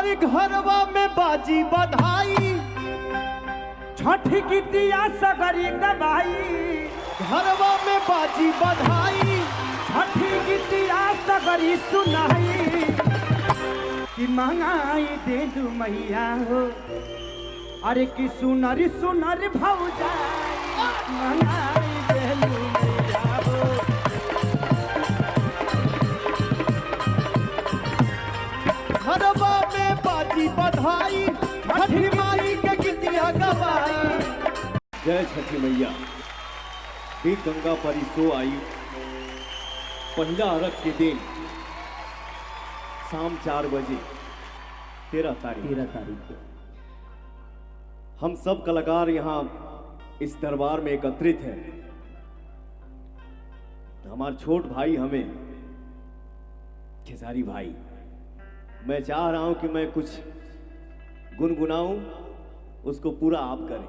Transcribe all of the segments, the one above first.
हर घरवा में बाजी बधाई, छठी गीतिया सगरी गवाई। घरवा में बाजी बधाई, छठी गीतिया सगरी सुनाई। कि मंगाई दे दू मैया हो, अरे कि सुनर सुनर भौजाई मंगाई दे दू मैया हो। घरवा में बाजी बधाई, छठी माई के गीतिया गवाई। जय छठी मैया। देख गंगा परी सो आई, पहला अर्घ के दिन शाम 4 बजे 13 तारीख को हम सब कलाकार यहाँ इस दरबार में एकत्रित हैं। तो हमारे छोट भाई हमें खेसारी भाई, मैं चाह रहा हूं कि मैं कुछ गुनगुनाऊं, उसको पूरा आप करें,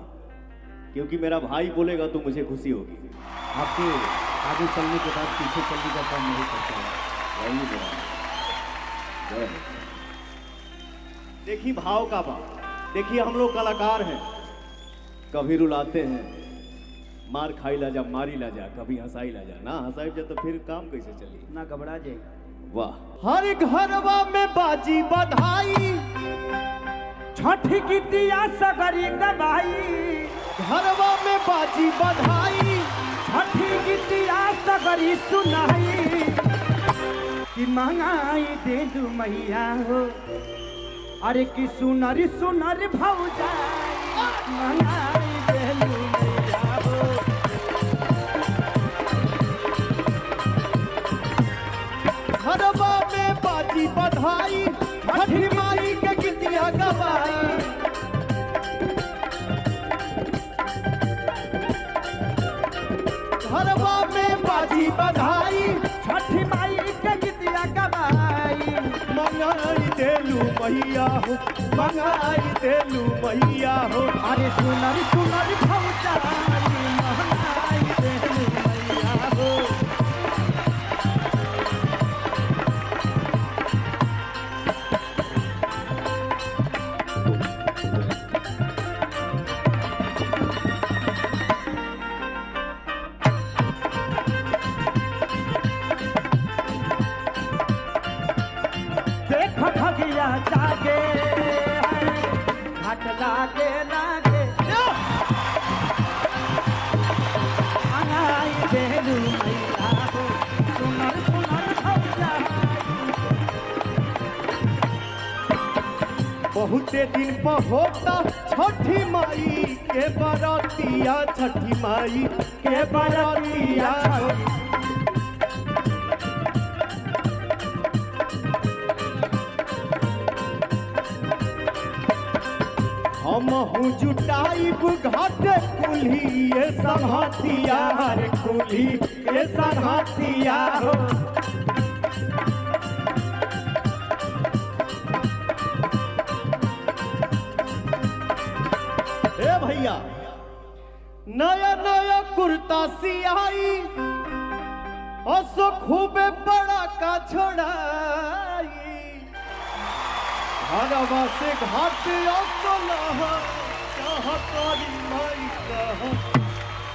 क्योंकि मेरा भाई बोलेगा तो मुझे खुशी होगी। आपके आगे चलने के बाद पीछे चलने का काम नहीं करता है। देखिए भाव का भाव, देखिए हम लोग कलाकार हैं, कभी रुलाते हैं, मार खाई ला जा मारी ला जा, कभी हंसाई ला जा, ना हंसाई जा तो फिर काम कैसे चली, ना घबरा जाए। वाह। हर घरवा में बाजी बधाई, छठी गीतिया सगरी गवाई। घरवा में बाजी बधाई, छठी गीतिया सगरी सुनाई। कि मंगाई दे दू मैया हो, अरे कि सुनर सुनर भौजाई मंगाई दे दू मैया हो। घरवा में बाजी बधाई, छठी माई के गीतिया गवाई। घरवा में बाजी बधाई, छठी माई के गीतिया गवाई। मंगाई देलू मैया हो, मंगाई देलू मैया हो। अरे सुनर सुनर भौजाई मंगाई दे दू मैया हो। देख भगिया जागे घाट लागे लागे। मंगाई दे दू मैया हो, सुनर सुनर भौजाई। बहुते दिन पर होता छठी माई के बरतिया, छठी माई के बरतिया। हमहू जुटाइब घाट कुल्ही ये संघातिया, रे कुल्ही ये संघातिया हो। ए भैया, नया नया कुर्ता सियाई, असो खूबे बड़ा का छोड़ाई। घरवा से घाट चाहकारी माई कहा,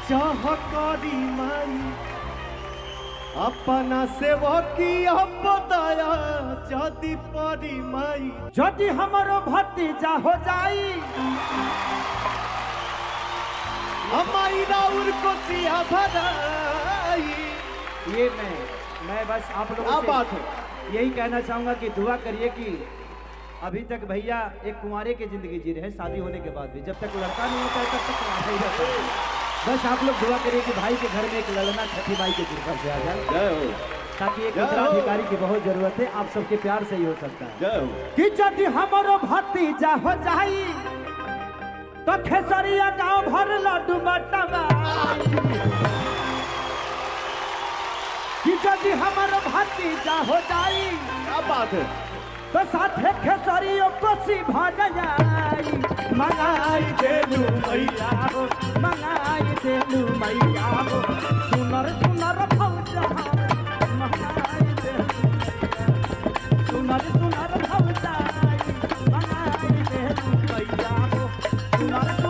चाहकारी माई अपना सेवा की बताया, जाति परी माई। यदि हमारो भतीजा हो जाई, हमारी राउर को सिया भराई। ये मैं बस आप लोगों क्या से बात है। यही कहना चाहूंगा कि दुआ करिए कि अभी तक भैया एक कुंवारे की जिंदगी जी रहे, शादी होने के बाद भी जब तक लड़का नहीं होता है तब तक कुंवारा ही रहता है। बस आप लोग दुआ करिए कि भाई के घर में एक ललना छठी माई के कृपा से आ जाए। जय हो। ताकि एक उत्तराधिकारी की बहुत जरूरत है, आप सबके प्यार से ही हो सकता है। जय हो। कि यदि हमारो भतीजा हो जाई, तो खेसरिया गांव भर लड्डू बटवाई। कि यदि हमारो भतीजा हो जाई, क्या बात है। तो साथे खेसरियों कोसी भजाई। मंगाई देलू मैया हो, मंगाई देलू मैया हो, सुनर सुनर भौजा मंगाई देलू मैया, सुनर सुनर भौजाई। सुना